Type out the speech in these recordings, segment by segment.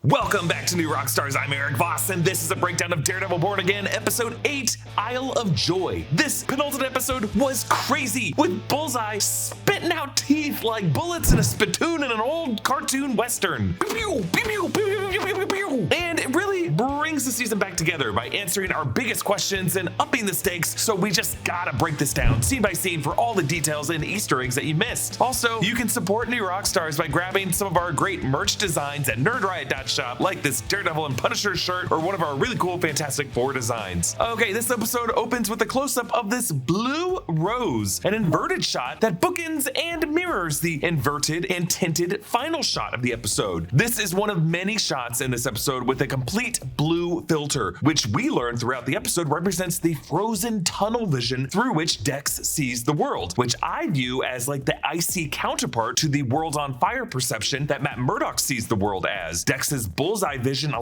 Welcome back to New Rockstars. I'm Erik Voss, and this is a breakdown of Daredevil Born Again, Episode 8, Isle of Joy. This penultimate episode was crazy, with Bullseye spitting out teeth like bullets in a spittoon in an old cartoon western. And it really brings the season back together by answering our biggest questions and upping the stakes, so we just gotta break this down scene by scene for all the details and Easter eggs that you missed. Also, you can support New Rockstars by grabbing some of our great merch designs at nerdriot.shop, like this Daredevil and Punisher shirt or one of our really cool Fantastic Four designs. Okay, this episode opens with a close-up of this blue rose, an inverted shot that bookends and mirrors the inverted and tinted final shot of the episode. This is one of many shots in this episode with a complete blue filter, which we learn throughout the episode represents the frozen tunnel vision through which Dex sees the world, which I view as like the icy counterpart to the world on fire perception that Matt Murdock sees the world as. Dex's bullseye vision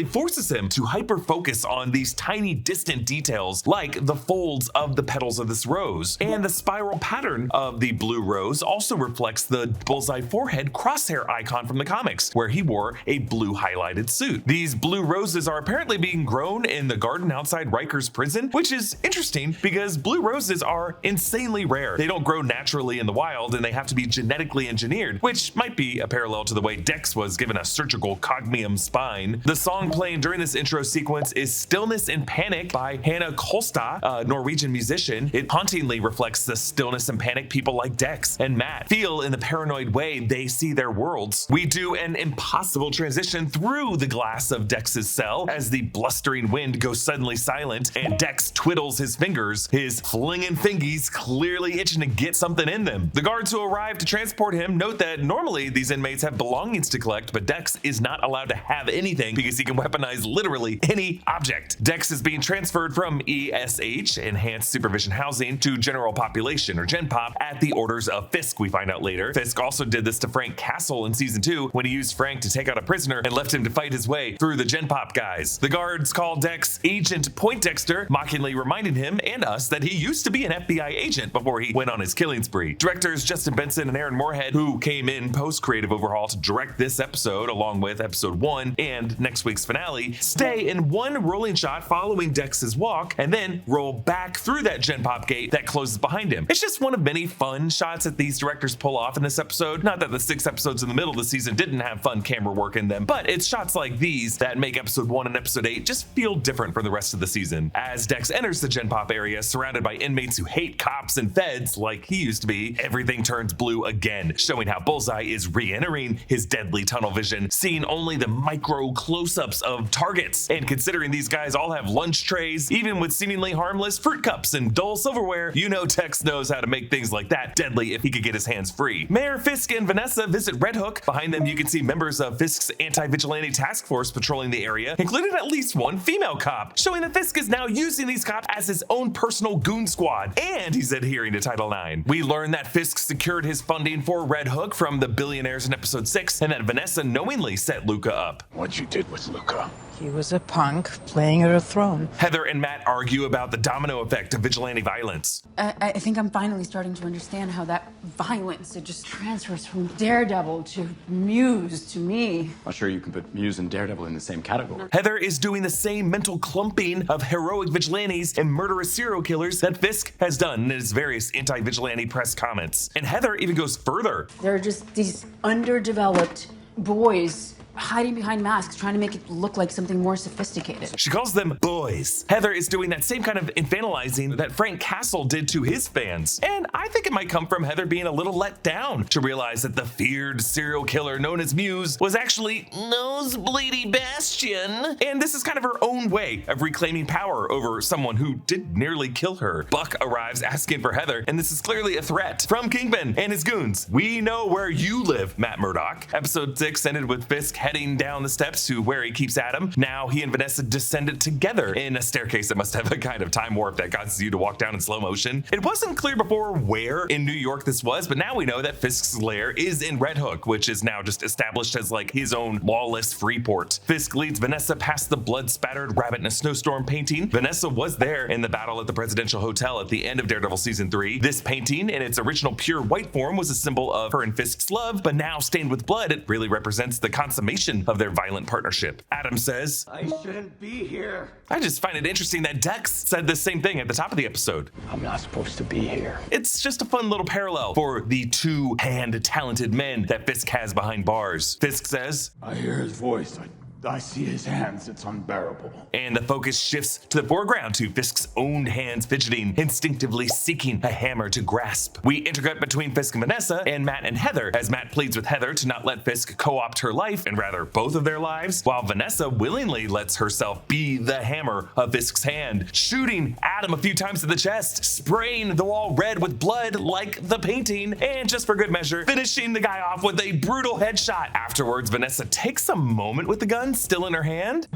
forces him to hyper focus on these tiny distant details like the folds of the petals of this rose, and the spiral pattern of the blue rose also reflects the bullseye forehead crosshair icon from the comics, where he wore a blue highlighted suit. These blue roses are apparently being grown in the garden outside Riker's prison, which is interesting because blue roses are insanely rare. They don't grow naturally in the wild, and they have to be genetically engineered, which might be a parallel to the way Dex was given a surgical cognium spine. The song playing during this intro sequence is Stillness and Panic by Hannah Kolstad, a Norwegian musician. It hauntingly reflects the stillness and panic people like Dex and Matt feel in the paranoid way they see their worlds. We do an impossible transition through the glass of Dex's cell as the blustering wind goes suddenly silent and Dex twiddles his fingers, his flinging fingies clearly itching to get something in them. The guards who arrive to transport him note that normally these inmates have belongings to collect, but Dex is not allowed to have anything because he can weaponize literally any object. Dex is being transferred from ESH, Enhanced Supervision Housing, to General Population, or Gen Pop, at the orders of Fisk, we find out later. Fisk also did this to Frank Castle in Season 2 when he used Frank to take out a prisoner and left him to fight his way through the Gen Pop guys. The guards call Dex Agent Pointdexter, mockingly reminding him and us that he used to be an FBI agent before he went on his killing spree. Directors Justin Benson and Aaron Moorhead, who came in post-creative overhaul to direct this episode along with episode 1 and next week's finale, stay in one rolling shot following Dex's walk and then roll back through that Gen Pop gate that closes behind him. It's just one of many fun shots that these directors pull off in this episode. Not that the 6 episodes in the middle of the season didn't have fun camera work in them, but it's shots like these that make episode 1 and episode 8 just feel different from the rest of the season. As Dex enters the Gen Pop area, surrounded by inmates who hate cops and feds like he used to be, everything turns blue again, showing how Bullseye is re-entering his deadly tunnel vision, seeing only the micro close-ups of targets. And considering these guys all have lunch trays, even with seemingly harmless fruit cups and dull silverware, you know Dex knows how to make things like that deadly if he could get his hands free. Mayor Fisk and Vanessa visit Red Hook. Behind them, you can see members of Fisk's anti-vigilante task force patrolling the area, including at least one female cop, showing that Fisk is now using these cops as his own personal goon squad, and he's adhering to Title IX. We learn that Fisk secured his funding for Red Hook from the billionaires in episode 6, and that Vanessa knowingly set Luca up. What you did with Luca? He was a punk playing at a throne. Heather and Matt argue about the domino effect of vigilante violence. I think I'm finally starting to understand how that violence, it just transfers from Daredevil to Muse to me. Not sure you can put Muse and Daredevil in the same category. Heather is doing the same mental clumping of heroic vigilantes and murderous serial killers that Fisk has done in his various anti-vigilante press comments. And Heather even goes further. They're just these underdeveloped boys hiding behind masks, trying to make it look like something more sophisticated. She calls them boys. Heather is doing that same kind of infantilizing that Frank Castle did to his fans. And I think it might come from Heather being a little let down to realize that the feared serial killer known as Muse was actually Nosebleedy Bastion. And this is kind of her own way of reclaiming power over someone who did nearly kill her. Buck arrives asking for Heather, and this is clearly a threat from Kingpin and his goons. We know where you live, Matt Murdock. Episode 6 ended with Fisk heading down the steps to where he keeps Adam. Now he and Vanessa descended together in a staircase that must have a kind of time warp that causes you to walk down in slow motion. It wasn't clear before where in New York this was, but now we know that Fisk's lair is in Red Hook, which is now just established as like his own lawless free port. Fisk leads Vanessa past the blood-spattered rabbit in a snowstorm painting. Vanessa was there in the battle at the Presidential Hotel at the end of Daredevil Season 3. This painting, in its original pure white form, was a symbol of her and Fisk's love, but now stained with blood, it really represents the consummation culmination of their violent partnership. Adam says, I shouldn't be here. I just find it interesting that Dex said the same thing at the top of the episode. I'm not supposed to be here. It's just a fun little parallel for the two-hand talented men that Fisk has behind bars. Fisk says, I hear his voice. I see his hands. It's unbearable. And the focus shifts to the foreground to Fisk's own hands fidgeting, instinctively seeking a hammer to grasp. We intercut between Fisk and Vanessa and Matt and Heather as Matt pleads with Heather to not let Fisk co-opt her life and rather both of their lives, while Vanessa willingly lets herself be the hammer of Fisk's hand, shooting Adam a few times to the chest, spraying the wall red with blood like the painting, and just for good measure, finishing the guy off with a brutal headshot. Afterwards, Vanessa takes a moment with the gun still in her hand.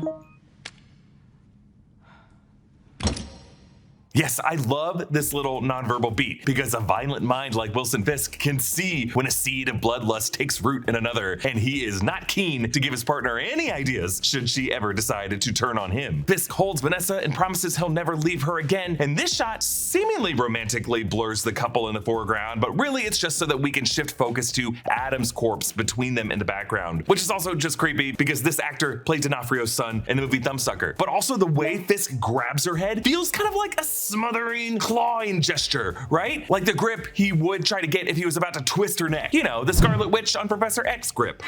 Yes, I love this little nonverbal beat because a violent mind like Wilson Fisk can see when a seed of bloodlust takes root in another, and he is not keen to give his partner any ideas should she ever decide to turn on him. Fisk holds Vanessa and promises he'll never leave her again, and this shot seemingly romantically blurs the couple in the foreground, but really it's just so that we can shift focus to Adam's corpse between them in the background, which is also just creepy because this actor played D'Onofrio's son in the movie Thumbsucker. But also the way Fisk grabs her head feels kind of like a smothering, clawing gesture, right? Like the grip he would try to get if he was about to twist her neck. You know, the Scarlet Witch on Professor X grip.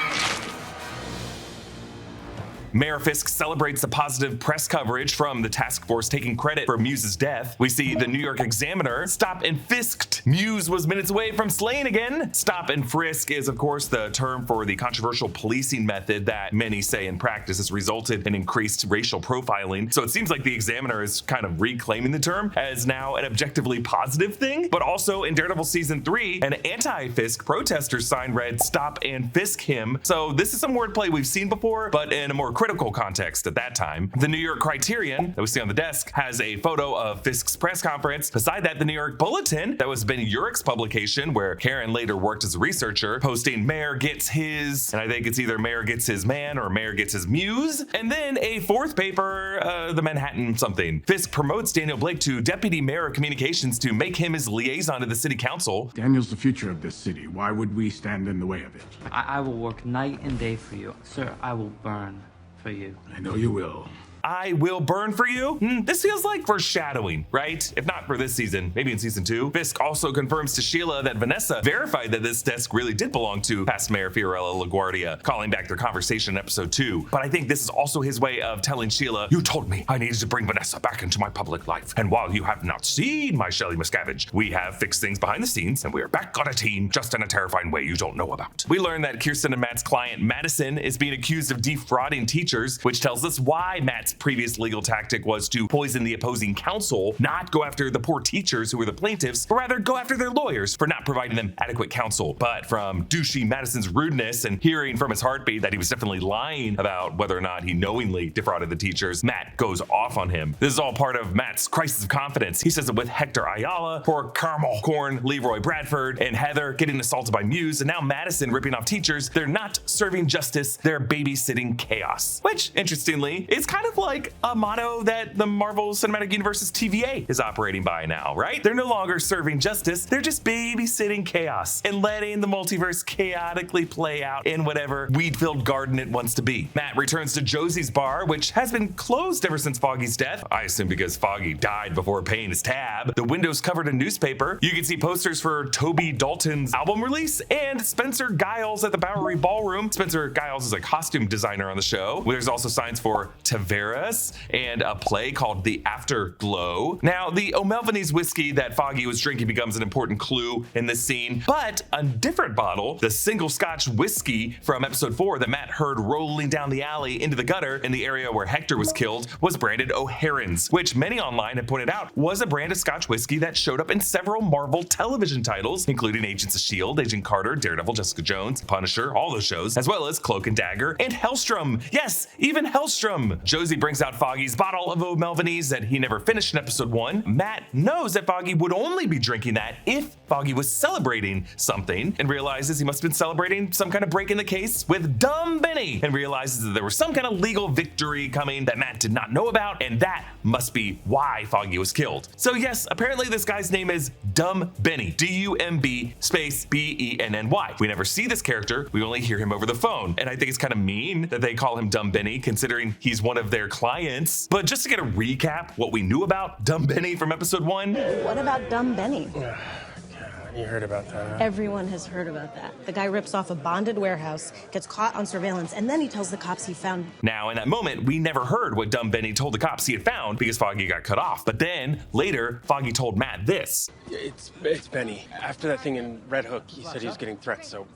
Mayor Fisk celebrates the positive press coverage from the task force taking credit for Muse's death. We see the New York Examiner stop and fisked. Muse was minutes away from slaying again. Stop and frisk is, of course, the term for the controversial policing method that many say in practice has resulted in increased racial profiling. So it seems like the Examiner is kind of reclaiming the term as now an objectively positive thing. But also in Daredevil Season 3, an anti-Fisk protester sign read, "Stop and Fisk him." So this is some wordplay we've seen before, but in a more critical context at that time. The New York Criterion that we see on the desk has a photo of Fisk's press conference. Beside that, the New York Bulletin, that was Ben Urich's publication, where Karen later worked as a researcher, posting Mayor gets his, and I think it's either Mayor gets his man or Mayor gets his muse. And then a fourth paper, the Manhattan something. Fisk promotes Daniel Blake to Deputy Mayor of Communications to make him his liaison to the city council. Daniel's the future of this city. Why would we stand in the way of it? I will work night and day for you. Sir, I will burn for you. I know you will. I will burn for you? This feels like foreshadowing, right? If not for this season, maybe in season 2. Fisk also confirms to Sheila that Vanessa verified that this desk really did belong to past Mayor Fiorella LaGuardia, calling back their conversation in episode 2. But I think this is also his way of telling Sheila, you told me I needed to bring Vanessa back into my public life. And while you have not seen my Shelley Miscavige, we have fixed things behind the scenes and we are back on a team just in a terrifying way you don't know about. We learn that Kirsten and Matt's client, Madison, is being accused of defrauding teachers, which tells us why Matt's previous legal tactic was to poison the opposing counsel, not go after the poor teachers who were the plaintiffs, but rather go after their lawyers for not providing them adequate counsel. But from douchey Madison's rudeness and hearing from his heartbeat that he was definitely lying about whether or not he knowingly defrauded the teachers, Matt goes off on him. This is all part of Matt's crisis of confidence. He says it with Hector Ayala, poor Carmel Corn, Leroy Bradford, and Heather getting assaulted by Muse, and now Madison ripping off teachers. They're not serving justice, they're babysitting chaos. Which, interestingly, is kind of like a motto that the Marvel Cinematic Universe's TVA is operating by now, right? They're no longer serving justice, they're just babysitting chaos and letting the multiverse chaotically play out in whatever weed-filled garden it wants to be. Matt returns to Josie's bar, which has been closed ever since Foggy's death. I assume because Foggy died before paying his tab. The window's covered in newspaper. You can see posters for Toby Dalton's album release and Spencer Giles at the Bowery Ballroom. Spencer Giles is a costume designer on the show. There's also signs for Taveras and a play called The Afterglow. Now, the O'Melvany's whiskey that Foggy was drinking becomes an important clue in this scene, but a different bottle, the single Scotch whiskey from episode 4 that Matt heard rolling down the alley into the gutter in the area where Hector was killed, was branded O'Haron's, which many online have pointed out was a brand of Scotch whiskey that showed up in several Marvel television titles, including Agents of S.H.I.E.L.D., Agent Carter, Daredevil, Jessica Jones, Punisher, all those shows, as well as Cloak and Dagger, and Hellstrom. Yes, even Hellstrom. Josie brings out Foggy's bottle of O'Melvanese that he never finished in episode 1. Matt knows that Foggy would only be drinking that if Foggy was celebrating something, and realizes he must have been celebrating some kind of break in the case with Dumb Benny, and realizes that there was some kind of legal victory coming that Matt did not know about, and that must be why Foggy was killed. So yes, apparently this guy's name is Dumb Benny, D-U-M-B space B-E-N-N-Y. We never see this character, we only hear him over the phone, and I think it's kind of mean that they call him Dumb Benny considering he's one of their clients. But just to get a recap what we knew about Dumb Benny from episode 1. What about Dumb Benny? You heard about that? Everyone has heard about that. The guy rips off a bonded warehouse, gets caught on surveillance, and then he tells the cops he found... Now, in that moment, we never heard what Dumb Benny told the cops he had found because Foggy got cut off. But then, later, Foggy told Matt this. It's Benny. After that thing in Red Hook, he said he was getting threats, so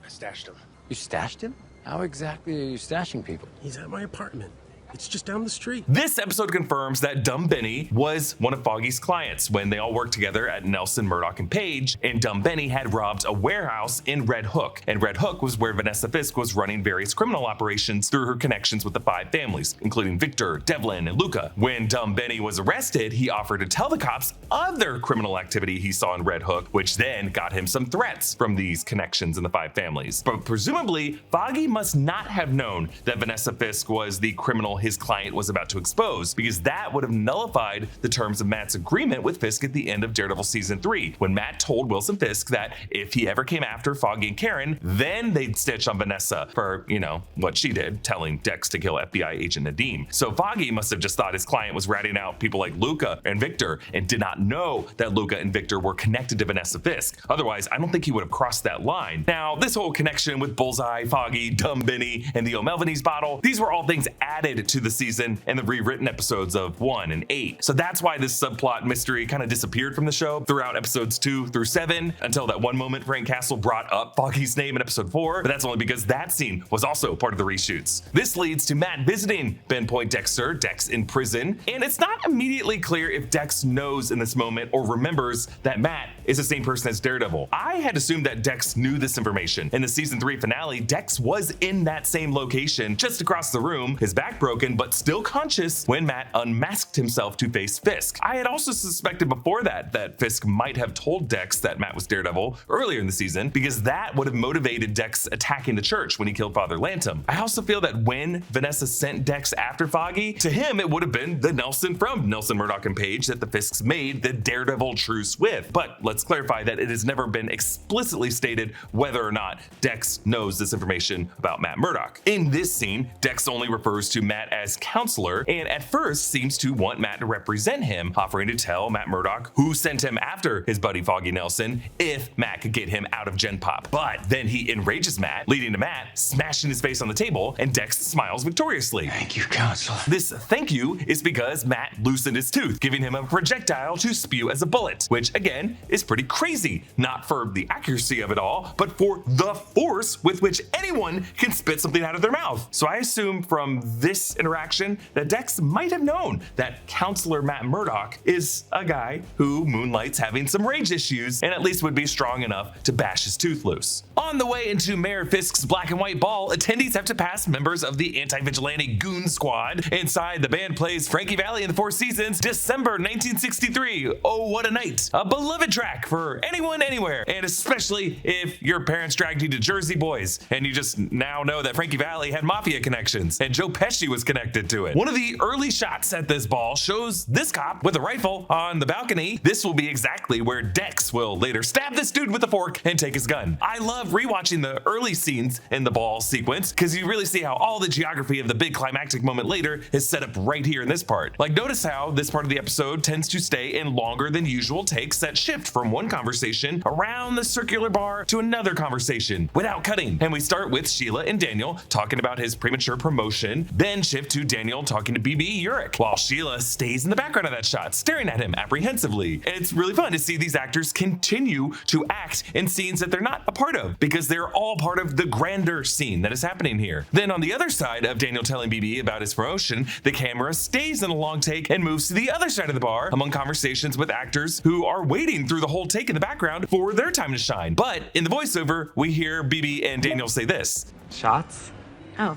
I stashed him. You stashed him? How exactly are you stashing people? He's at my apartment. It's just down the street. This episode confirms that Dumb Benny was one of Foggy's clients when they all worked together at Nelson, Murdock, and Page, and Dumb Benny had robbed a warehouse in Red Hook. And Red Hook was where Vanessa Fisk was running various criminal operations through her connections with the 5 families, including Victor, Devlin, and Luca. When Dumb Benny was arrested, he offered to tell the cops other criminal activity he saw in Red Hook, which then got him some threats from these connections in the 5 families. But presumably, Foggy must not have known that Vanessa Fisk was the criminal his client was about to expose, because that would have nullified the terms of Matt's agreement with Fisk at the end of Daredevil season 3, when Matt told Wilson Fisk that if he ever came after Foggy and Karen, then they'd stitch on Vanessa for, you know, what she did, telling Dex to kill FBI agent Nadim. So Foggy must have just thought his client was ratting out people like Luca and Victor and did not know that Luca and Victor were connected to Vanessa Fisk. Otherwise, I don't think he would have crossed that line. Now, this whole connection with Bullseye, Foggy, Dumb Benny, and the O'Melvanese bottle, these were all things added to the season and the rewritten episodes of 1 and 8. So that's why this subplot mystery kind of disappeared from the show throughout episodes 2 through 7, until that one moment Frank Castle brought up Foggy's name in episode 4, but that's only because that scene was also part of the reshoots. This leads to Matt visiting Ben Pointdexter, Dex in prison, and it's not immediately clear if Dex knows in this moment or remembers that Matt is the same person as Daredevil. I had assumed that Dex knew this information. In the season 3 finale, Dex was in that same location, just across the room, his back broken, but still conscious when Matt unmasked himself to face Fisk. I had also suspected before that Fisk might have told Dex that Matt was Daredevil earlier in the season, because that would have motivated Dex attacking the church when he killed Father Lantom. I also feel that when Vanessa sent Dex after Foggy, to him it would have been the Nelson from Nelson, Murdock, and Page that the Fisks made the Daredevil truce with. But let's clarify that it has never been explicitly stated whether or not Dex knows this information about Matt Murdock. In this scene, Dex only refers to Matt as counselor, and at first seems to want Matt to represent him, offering to tell Matt Murdock, who sent him after his buddy Foggy Nelson, if Matt could get him out of Gen Pop. But then he enrages Matt, leading to Matt smashing his face on the table, and Dex smiles victoriously. Thank you, counselor. This thank you is because Matt loosened his tooth, giving him a projectile to spew as a bullet, which again is pretty crazy, not for the accuracy of it all, but for the force with which anyone can spit something out of their mouth. So I assume from this interaction that Dex might have known that Counselor Matt Murdock is a guy who moonlights having some rage issues and at least would be strong enough to bash his tooth loose. On the way into Mayor Fisk's black and white ball, attendees have to pass members of the anti-vigilante goon squad. Inside, the band plays Frankie Valli and the Four Seasons, December 1963. Oh, what a night. A beloved track for anyone, anywhere, and especially if your parents dragged you to Jersey Boys and you just now know that Frankie Valli had mafia connections and Joe Pesci was connected to it. One of the early shots at this ball shows this cop with a rifle on the balcony. This will be exactly where Dex will later stab this dude with a fork and take his gun. I love rewatching the early scenes in the ball sequence because you really see how all the geography of the big climactic moment later is set up right here in this part. Like, notice how this part of the episode tends to stay in longer than usual takes that shift from one conversation around the circular bar to another conversation without cutting. And we start with Sheila and Daniel talking about his premature promotion, then shift to Daniel talking to BB Urich, while Sheila stays in the background of that shot, staring at him apprehensively. And it's really fun to see these actors continue to act in scenes that they're not a part of, because they're all part of the grander scene that is happening here. Then on the other side of Daniel telling BB about his promotion, the camera stays in a long take and moves to the other side of the bar among conversations with actors who are waiting through the whole take in the background for their time to shine. But in the voiceover, we hear BB and Daniel say this. Shots? Oh.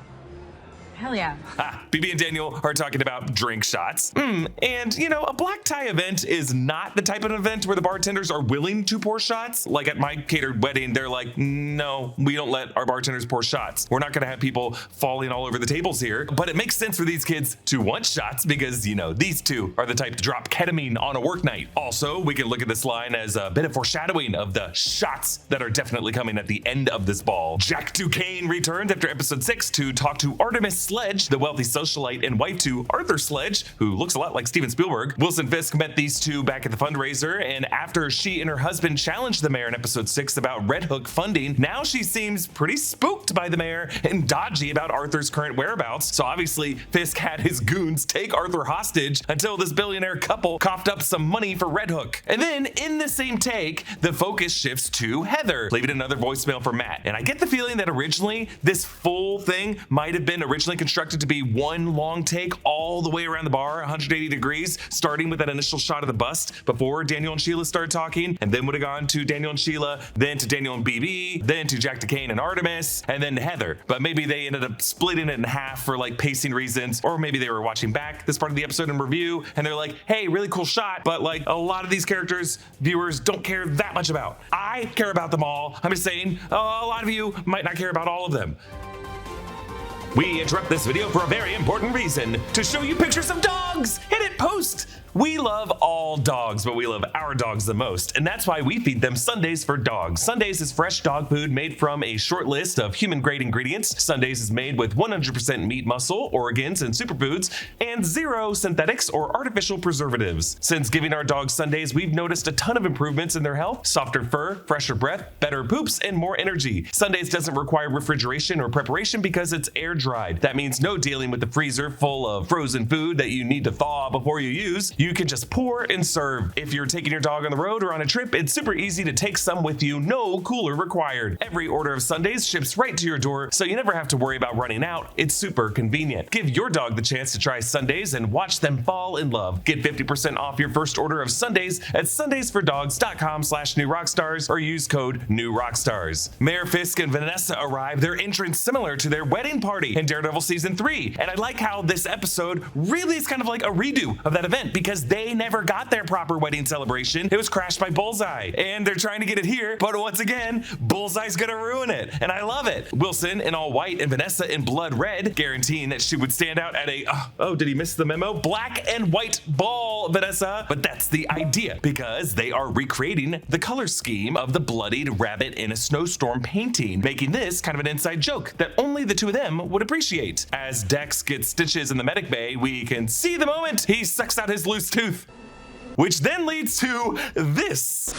Hell yeah. BB and Daniel are talking about drink shots. And, you know, a black tie event is not the type of event where the bartenders are willing to pour shots. Like at my catered wedding, they're like, no, we don't let our bartenders pour shots. We're not going to have people falling all over the tables here. But it makes sense for these kids to want shots because, you know, these two are the type to drop ketamine on a work night. Also, we can look at this line as a bit of foreshadowing of the shots that are definitely coming at the end of this ball. Jacques Duquesne returned after episode 6 to talk to Artemis Sledge, the wealthy socialite and wife to Arthur Sledge, who looks a lot like Steven Spielberg. Wilson Fisk met these two back at the fundraiser, and after she and her husband challenged the mayor in episode 6 about Red Hook funding, now she seems pretty spooked by the mayor and dodgy about Arthur's current whereabouts. So obviously Fisk had his goons take Arthur hostage until this billionaire couple coughed up some money for Red Hook. And then in the same take, the focus shifts to Heather, leaving another voicemail for Matt. And I get the feeling that originally this full thing might have been originally constructed to be one long take all the way around the bar, 180 degrees, starting with that initial shot of the bust before Daniel and Sheila started talking, and then would have gone to Daniel and Sheila, then to Daniel and BB, then to Jack Duquesne and Artemis, and then to Heather. But maybe they ended up splitting it in half for like pacing reasons, or maybe they were watching back this part of the episode in review and they're like, hey, really cool shot, but like a lot of these characters viewers don't care that much about. I care about them all. I'm just saying a lot of you might not care about all of them. We interrupt this video for a very important reason, to show you pictures of dogs. Hit it, post. We love all dogs, but we love our dogs the most, and that's why we feed them Sundays for Dogs. Sundays is fresh dog food made from a short list of human-grade ingredients. Sundays is made with 100% meat, muscle, organs, and superfoods, and 0 synthetics or artificial preservatives. Since giving our dogs Sundays, we've noticed a ton of improvements in their health: softer fur, fresher breath, better poops, and more energy. Sundays doesn't require refrigeration or preparation because it's air-dried. That means no dealing with the freezer full of frozen food that you need to thaw before you use. You can just pour and serve. If you're taking your dog on the road or on a trip, it's super easy to take some with you, no cooler required. Every order of Sundays ships right to your door, so you never have to worry about running out. It's super convenient. Give your dog the chance to try Sundays and watch them fall in love. Get 50% off your first order of Sundays at sundaysfordogs.com/newrockstars or use code newrockstars. Mayor Fisk and Vanessa arrive, their entrance similar to their wedding party in Daredevil season 3. And I like how this episode really is kind of like a redo of that event, because they never got their proper wedding celebration. It was crashed by Bullseye, and they're trying to get it here, but once again, Bullseye's gonna ruin it, and I love it. Wilson in all white and Vanessa in blood red, guaranteeing that she would stand out at a, oh, did he miss the memo? Black and white ball, Vanessa. But that's the idea, because they are recreating the color scheme of the bloodied rabbit in a snowstorm painting, making this kind of an inside joke that only the two of them would appreciate. As Dex gets stitches in the medic bay, we can see the moment he sucks out his loose tooth, which then leads to this.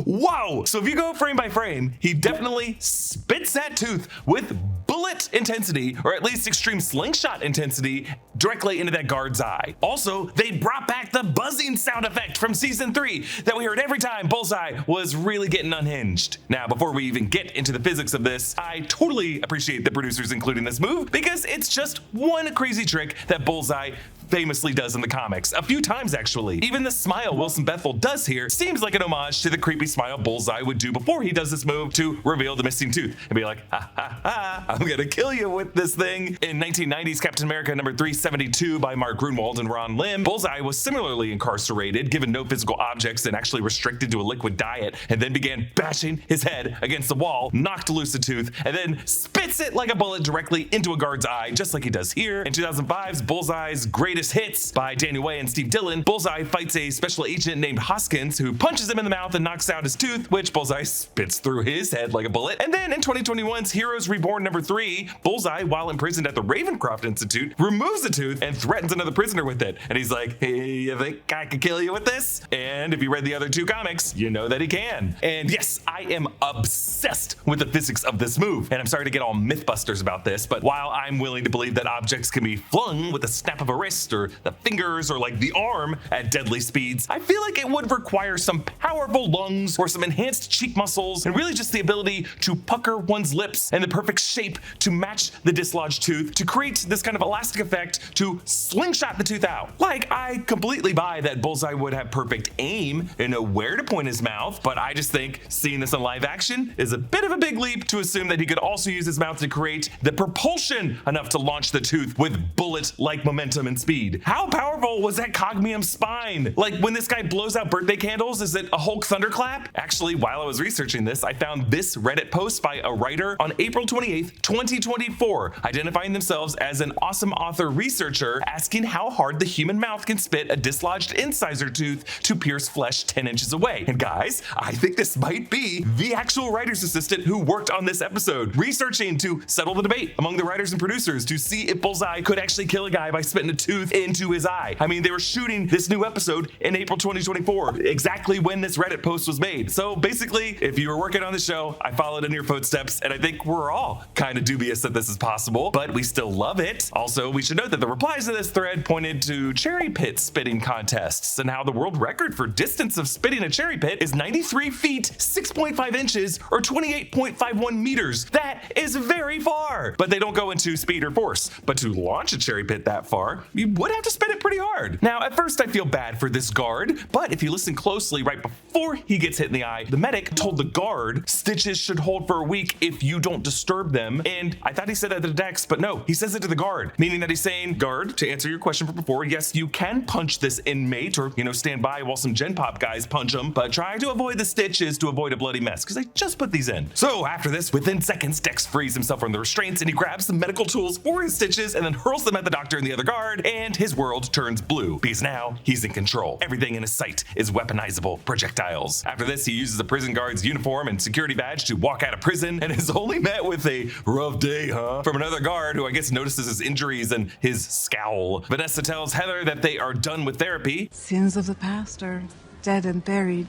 Wow! So if you go frame by frame, he definitely spits that tooth with bullet intensity, or at least extreme slingshot intensity, directly into that guard's eye. Also, they brought back the buzzing sound effect from season 3 that we heard every time Bullseye was really getting unhinged. Now, before we even get into the physics of this, I totally appreciate the producers including this move, because it's just one crazy trick that Bullseye famously does in the comics, a few times actually. Even the smile Wilson Bethel does here seems like an homage to the creepy smile Bullseye would do before he does this move to reveal the missing tooth and be like, ha ha ha, I'm gonna kill you with this thing. In 1990's Captain America number 372 by Mark Grunwald and Ron Lim, Bullseye was similarly incarcerated, given no physical objects and actually restricted to a liquid diet, and then began bashing his head against the wall, knocked loose a tooth, and then spits it like a bullet directly into a guard's eye, just like he does here. In 2005's Bullseye's Greatest Hits by Daniel Way and Steve Dillon, Bullseye fights a special agent named Hoskins who punches him in the mouth and knocks out his tooth, which Bullseye spits through his head like a bullet. And then in 2021's Heroes Reborn number 3, Bullseye, while imprisoned at the Ravencroft Institute, removes the tooth and threatens another prisoner with it. And he's like, hey, you think I could kill you with this? And if you read the other 2 comics, you know that he can. And yes, I am obsessed with the physics of this move. And I'm sorry to get all Mythbusters about this, but while I'm willing to believe that objects can be flung with a snap of a wrist, wrist or the fingers or like the arm at deadly speeds. I feel like it would require some powerful lungs or some enhanced cheek muscles and really just the ability to pucker one's lips in the perfect shape to match the dislodged tooth to create this kind of elastic effect to slingshot the tooth out. Like, I completely buy that Bullseye would have perfect aim and know where to point his mouth, but I just think seeing this in live action is a bit of a big leap to assume that he could also use his mouth to create the propulsion enough to launch the tooth with bullet-like momentum and speed. How powerful was that cognium spine? Like, when this guy blows out birthday candles, is it a Hulk thunderclap? Actually, while I was researching this, I found this Reddit post by a writer on April 28th, 2024, identifying themselves as an awesome author researcher, asking how hard the human mouth can spit a dislodged incisor tooth to pierce flesh 10 inches away. And guys, I think this might be the actual writer's assistant who worked on this episode, researching to settle the debate among the writers and producers to see if Bullseye could actually kill a guy by spitting a tooth into his eye. I mean, they were shooting this new episode in April 2024, exactly when this Reddit post was made. So basically, if you were working on the show, I followed in your footsteps, and I think we're all kind of dubious that this is possible, but we still love it. Also, we should note that the replies to this thread pointed to cherry pit spitting contests and how the world record for distance of spitting a cherry pit is 93 feet, 6.5 inches, or 28.51 meters. That is very far, but they don't go into speed or force. But to launch a cherry pit that far, you would have to spin it pretty hard. Now, at first I feel bad for this guard, but if you listen closely, right before he gets hit in the eye, the medic told the guard stitches should hold for a week if you don't disturb them. And I thought he said that to Dex, but no, he says it to the guard, meaning that he's saying, guard, to answer your question from before, yes, you can punch this inmate or, stand by while some Gen Pop guys punch him, but try to avoid the stitches to avoid a bloody mess, because I just put these in. So after this, within seconds, Dex frees himself from the restraints and he grabs some medical tools for his stitches and then hurls them at the doctor and the other guard, and his world turns blue because now he's in control. Everything in his sight is weaponizable projectiles. After this, he uses the prison guard's uniform and security badge to walk out of prison and is only met with a rough day, huh? From another guard who I guess notices his injuries and his scowl. Vanessa tells Heather that they are done with therapy. Sins of the past are dead and buried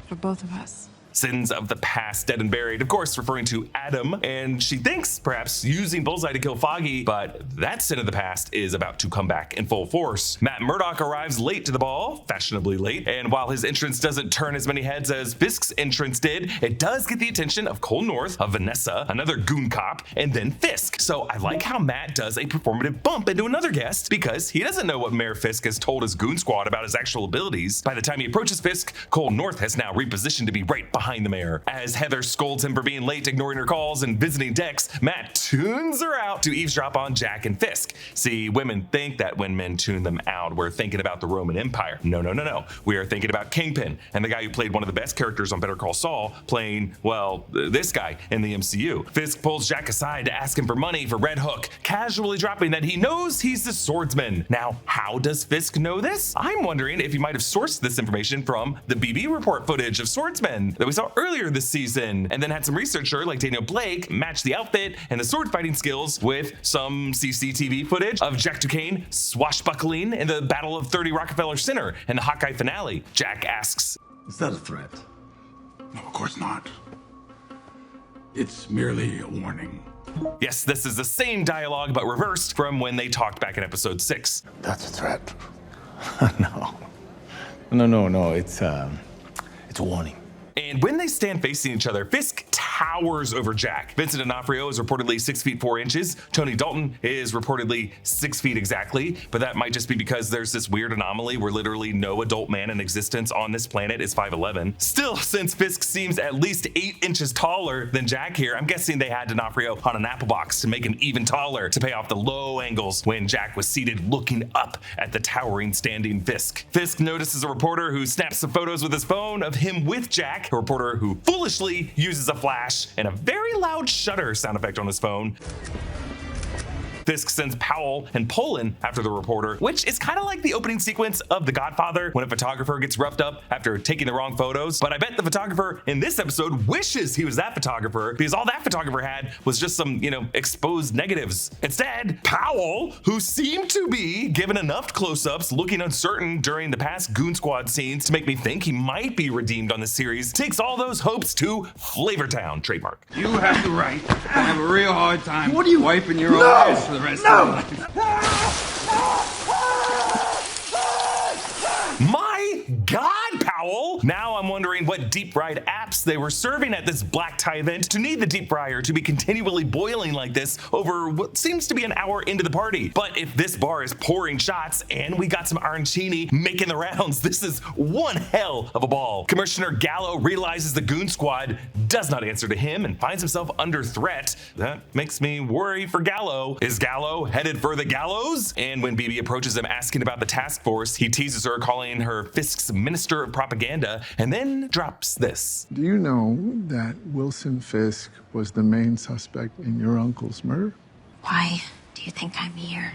for both of us. Sins of the past, dead and buried, of course referring to Adam, and she thinks perhaps using Bullseye to kill Foggy, but that sin of the past is about to come back in full force. Matt Murdock arrives late to the ball, fashionably late, and while his entrance doesn't turn as many heads as Fisk's entrance did, it does get the attention of Cole North, of Vanessa, another goon cop, and then Fisk. So I like how Matt does a performative bump into another guest because he doesn't know what Mayor Fisk has told his goon squad about his actual abilities. By the time he approaches Fisk, Cole North has now repositioned to be right behind the mayor. As Heather scolds him for being late, ignoring her calls, and visiting Dex, Matt tunes her out to eavesdrop on Jacques and Fisk. See, women think that when men tune them out, we're thinking about the Roman Empire. No. We are thinking about Kingpin, and the guy who played one of the best characters on Better Call Saul, playing, well, this guy in the MCU. Fisk pulls Jacques aside to ask him for money for Red Hook, casually dropping that he knows he's the swordsman. Now, how does Fisk know this? I'm wondering if he might have sourced this information from the BB report footage of Swordsman that we saw earlier this season, and then had some researcher like Daniel Blake match the outfit and the sword fighting skills with some CCTV footage of Jack Duquesne swashbuckling in the Battle of 30 Rockefeller Center in the Hawkeye finale. Jack asks, Is that a threat? No, of course not. It's merely a warning. Yes, this is the same dialogue but reversed from when they talked back in episode 6. That's a threat. No. It's a warning. And when they stand facing each other, Fisk towers over Jack. Vincent D'Onofrio is reportedly 6 feet 4 inches. Tony Dalton is reportedly 6 feet exactly, but that might just be because there's this weird anomaly where literally no adult man in existence on this planet is 5'11". Still, since Fisk seems at least 8 inches taller than Jack here, I'm guessing they had D'Onofrio on an apple box to make him even taller to pay off the low angles when Jack was seated looking up at the towering standing Fisk. Fisk notices a reporter who snaps some photos with his phone of him with Jack, a reporter who foolishly uses a flash and a very loud shutter sound effect on his phone. Fisk sends Powell and Poland after the reporter, which is kind of like the opening sequence of The Godfather when a photographer gets roughed up after taking the wrong photos. But I bet the photographer in this episode wishes he was that photographer because all that photographer had was just some, exposed negatives. Instead, Powell, who seemed to be given enough close-ups looking uncertain during the past Goon Squad scenes to make me think he might be redeemed on the series, takes all those hopes to Flavortown, trademark. You have the right to have a real hard time wiping your own ass for the rest of your life. Now I'm wondering what deep-fried apps they were serving at this black tie event to need the deep fryer to be continually boiling like this over what seems to be an hour into the party. But if this bar is pouring shots and we got some arancini making the rounds, this is one hell of a ball. Commissioner Gallo realizes the goon squad does not answer to him and finds himself under threat. That makes me worry for Gallo. Is Gallo headed for the gallows? And when BB approaches him asking about the task force, he teases her, calling her Fisk's Minister of Propaganda, and then drops this. Do you know that Wilson Fisk was the main suspect in your uncle's murder? Why do you think I'm here?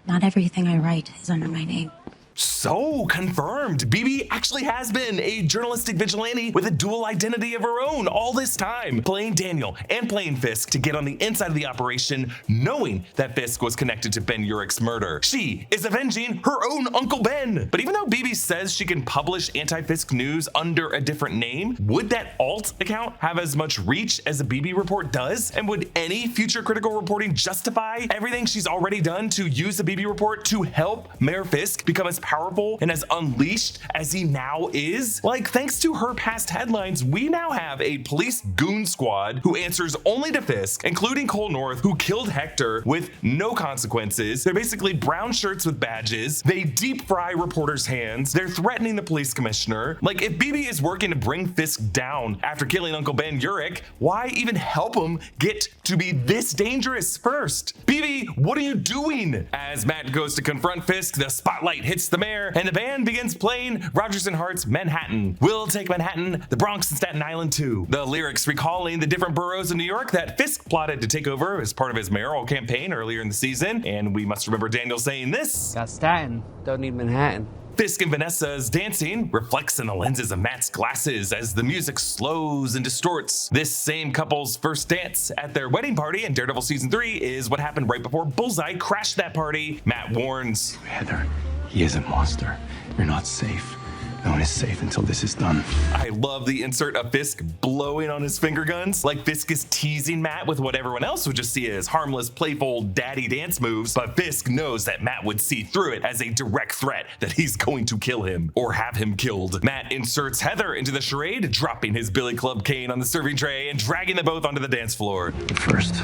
Not everything I write is under my name. So confirmed, BB actually has been a journalistic vigilante with a dual identity of her own all this time, playing Daniel and playing Fisk to get on the inside of the operation, knowing that Fisk was connected to Ben Urich's murder. She is avenging her own Uncle Ben. But even though BB says she can publish anti-Fisk news under a different name, would that alt account have as much reach as a BB report does? And would any future critical reporting justify everything she's already done to use the BB report to help Mayor Fisk become as powerful and as unleashed as he now is? Like, thanks to her past headlines, we now have a police goon squad who answers only to Fisk, including Cole North, who killed Hector with no consequences. They're basically brown shirts with badges. They deep fry reporters' hands. They're threatening the police commissioner. Like, if BB is working to bring Fisk down after killing Uncle Ben Urich, why even help him get to be this dangerous first? BB, what are you doing? As Matt goes to confront Fisk, the spotlight hits the mayor, and the band begins playing Rodgers and Hart's Manhattan. We'll take Manhattan, the Bronx, and Staten Island too. The lyrics recalling the different boroughs of New York that Fisk plotted to take over as part of his mayoral campaign earlier in the season. And we must remember Daniel saying this. Got Staten, don't need Manhattan. Fisk and Vanessa's dancing reflects in the lenses of Matt's glasses as the music slows and distorts. This same couple's first dance at their wedding party in Daredevil Season 3 is what happened right before Bullseye crashed that party. Matt warns. Heather, he is a monster. You're not safe. No one is safe until this is done. I love the insert of Fisk blowing on his finger guns. Like Fisk is teasing Matt with what everyone else would just see as harmless, playful daddy dance moves, but Fisk knows that Matt would see through it as a direct threat that he's going to kill him or have him killed. Matt inserts Heather into the charade, dropping his billy club cane on the serving tray and dragging them both onto the dance floor. But first,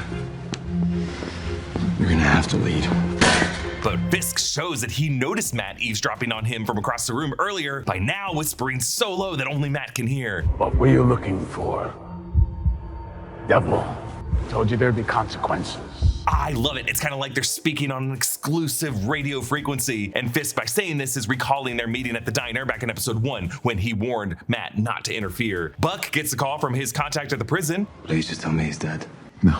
you're gonna have to lead. But Fisk shows that he noticed Matt eavesdropping on him from across the room earlier by now whispering so low that only Matt can hear. What were you looking for? Devil. Told you there'd be consequences. I love it. It's kind of like they're speaking on an exclusive radio frequency. And Fisk, by saying this, is recalling their meeting at the diner back in episode 1 when he warned Matt not to interfere. Buck gets a call from his contact at the prison. Please just tell me he's dead. No.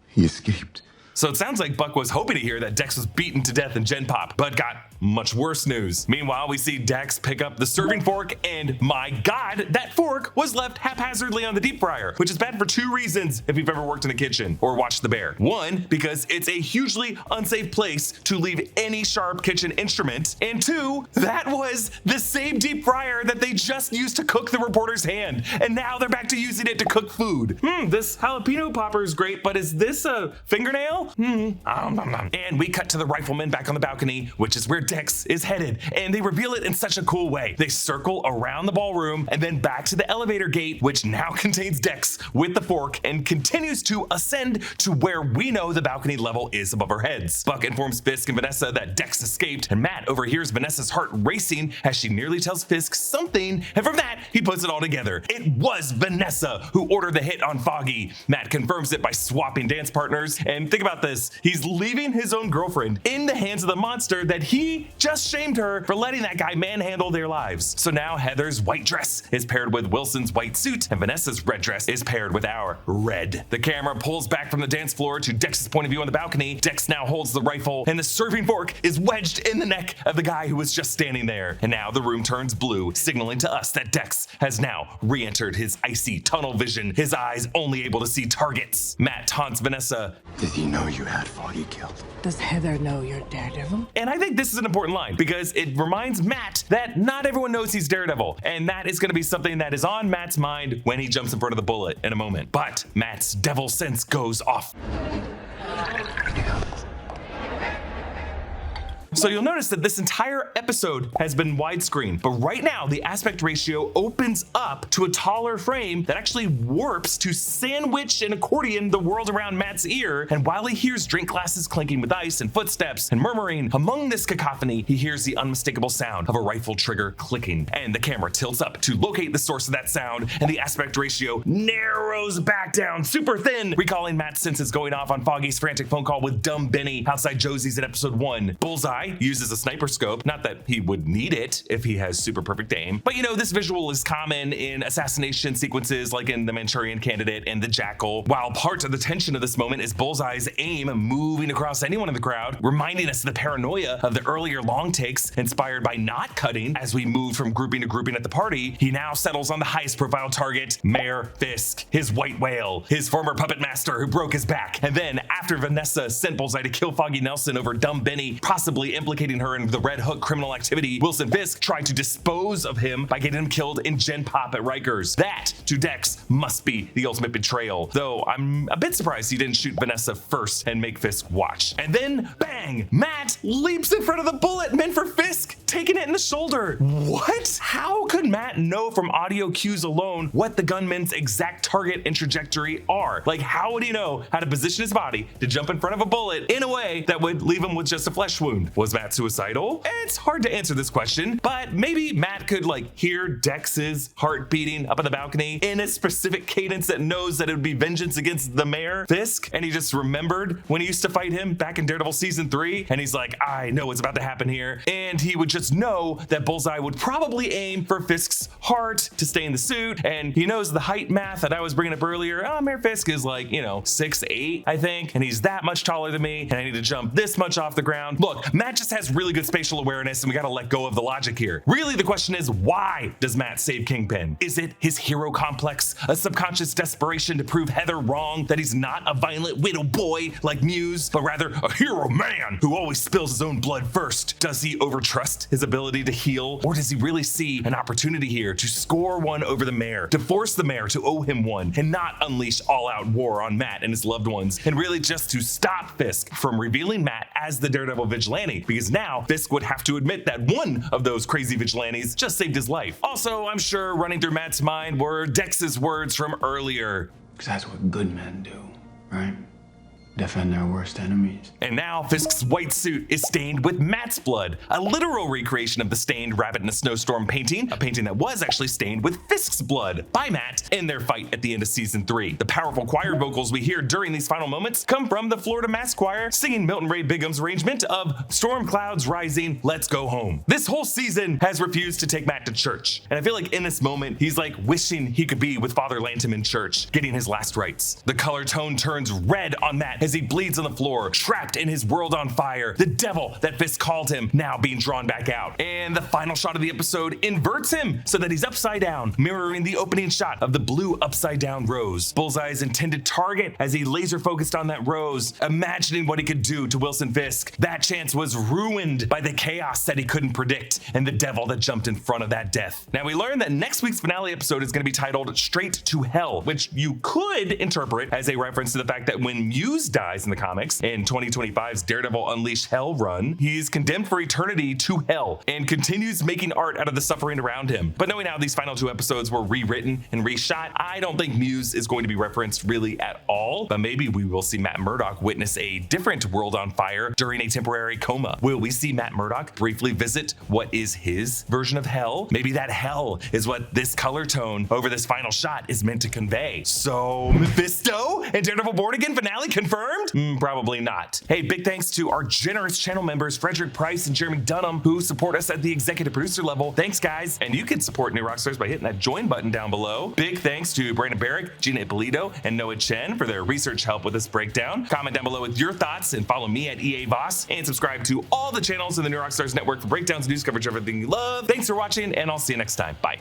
He escaped. So it sounds like Buck was hoping to hear that Dex was beaten to death in Gen Pop, but got much worse news. Meanwhile, we see Dex pick up the serving fork, and my God, that fork was left haphazardly on the deep fryer, which is bad for 2 reasons if you've ever worked in a kitchen or watched The Bear. 1, because it's a hugely unsafe place to leave any sharp kitchen instrument, and 2, that was the same deep fryer that they just used to cook the reporter's hand, and now they're back to using it to cook food. This jalapeno popper is great, but is this a fingernail? And we cut to the rifleman back on the balcony, which is where Dex is headed, and they reveal it in such a cool way. They circle around the ballroom and then back to the elevator gate, which now contains Dex with the fork and continues to ascend to where we know the balcony level is above our heads. Buck informs Fisk and Vanessa that Dex escaped, and Matt overhears Vanessa's heart racing as she nearly tells Fisk something, and from that, he puts it all together. It was Vanessa who ordered the hit on Foggy. Matt confirms it by swapping dance partners, and think about this, he's leaving his own girlfriend in the hands of the monster that he just shamed her for letting that guy manhandle their lives. So now Heather's white dress is paired with Wilson's white suit, and Vanessa's red dress is paired with our red. The camera pulls back from the dance floor to Dex's point of view on the balcony. Dex now holds the rifle, and the serving fork is wedged in the neck of the guy who was just standing there. And now the room turns blue, signaling to us that Dex has now re-entered his icy tunnel vision, his eyes only able to see targets. Matt taunts Vanessa. Did he know you had Foggy killed? Does Heather know you're Daredevil? And I think this is an important line because it reminds Matt that not everyone knows he's Daredevil, and that is going to be something that is on Matt's mind when he jumps in front of the bullet in a moment. But Matt's devil sense goes off. So you'll notice that this entire episode has been widescreen, but right now the aspect ratio opens up to a taller frame that actually warps to sandwich and accordion the world around Matt's ear. And while he hears drink glasses clinking with ice and footsteps and murmuring, among this cacophony, he hears the unmistakable sound of a rifle trigger clicking. And the camera tilts up to locate the source of that sound, and the aspect ratio narrows back down super thin, recalling Matt's senses going off on Foggy's frantic phone call with dumb Benny outside Josie's in episode 1. Bullseye uses a sniper scope, not that he would need it if he has super perfect aim, but you know, this visual is common in assassination sequences like in The Manchurian Candidate and The Jackal, while part of the tension of this moment is Bullseye's aim moving across anyone in the crowd, reminding us of the paranoia of the earlier long takes inspired by not cutting. As we move from grouping to grouping at the party, he now settles on the highest profile target, Mayor Fisk, his white whale, his former puppet master who broke his back. And then after Vanessa sent Bullseye to kill Foggy Nelson over dumb Benny, possibly implicating her in the Red Hook criminal activity, Wilson Fisk tried to dispose of him by getting him killed in Gen Pop at Rikers. That, to Dex, must be the ultimate betrayal, though I'm a bit surprised he didn't shoot Vanessa first and make Fisk watch. And then, bang! Matt leaps in front of the bullet meant for Fisk, taking it in the shoulder. What? How could Matt know from audio cues alone what the gunman's exact target and trajectory are? Like, how would he know how to position his body to jump in front of a bullet in a way that would leave him with just a flesh wound? Was Matt suicidal? It's hard to answer this question, but maybe Matt could hear Dex's heart beating up on the balcony in a specific cadence that knows that it would be vengeance against the Mayor Fisk, and he just remembered when he used to fight him back in Daredevil season 3, and he's like, I know what's about to happen here, and he would just know that Bullseye would probably aim for Fisk's heart to stay in the suit, and he knows the height math that I was bringing up earlier. Mayor Fisk is 6'8", I think, and he's that much taller than me, and I need to jump this much off the ground. Look, Matt just has really good spatial awareness, and we gotta let go of the logic here. Really, the question is, why does Matt save Kingpin? Is it his hero complex, a subconscious desperation to prove Heather wrong, that he's not a violent widow boy like Muse, but rather a hero man who always spills his own blood first? Does he overtrust his ability to heal, or does he really see an opportunity here to score one over the Mayor, to force the Mayor to owe him one, and not unleash all-out war on Matt and his loved ones, and really just to stop Fisk from revealing Matt as the Daredevil vigilante, because now Fisk would have to admit that one of those crazy vigilantes just saved his life. Also, I'm sure running through Matt's mind were Dex's words from earlier. Because that's what good men do, right? Defend their worst enemies. And now Fisk's white suit is stained with Matt's blood, a literal recreation of the stained rabbit in a snowstorm painting, a painting that was actually stained with Fisk's blood by Matt in their fight at the end of season 3. The powerful choir vocals we hear during these final moments come from the Florida Mass Choir singing Milton Ray Bigham's arrangement of Storm Clouds Rising, Let's Go Home. This whole season has refused to take Matt to church, and I feel like in this moment he's wishing he could be with Father Lantom in church, getting his last rites. The color tone turns red on Matt as he bleeds on the floor, trapped in his world on fire, the devil that Fisk called him now being drawn back out. And the final shot of the episode inverts him so that he's upside down, mirroring the opening shot of the blue upside down rose, Bullseye's intended target, as he laser focused on that rose, imagining what he could do to Wilson Fisk. That chance was ruined by the chaos that he couldn't predict and the devil that jumped in front of that death. Now we learned that next week's finale episode is going to be titled Straight to Hell, which you could interpret as a reference to the fact that when Muse dies in the comics in 2025's Daredevil Unleashed Hell run, he's condemned for eternity to hell and continues making art out of the suffering around him. But knowing how these final 2 episodes were rewritten and reshot, I don't think Muse is going to be referenced really at all, but maybe we will see Matt Murdock witness a different world on fire during a temporary coma. Will we see Matt Murdock briefly visit what is his version of hell? Maybe that hell is what this color tone over this final shot is meant to convey. So Mephisto and Daredevil Born Again finale confirmed? Probably not. Hey, big thanks to our generous channel members, Frederick Price and Jeremy Dunham, who support us at the executive producer level. Thanks, guys. And you can support New Rockstars by hitting that join button down below. Big thanks to Brandon Barrick, Gina Ippolito, and Noah Chen for their research help with this breakdown. Comment down below with your thoughts and follow me at EA Voss, and subscribe to all the channels in the New Rockstars network for breakdowns and news coverage of everything you love. Thanks for watching, and I'll see you next time. Bye.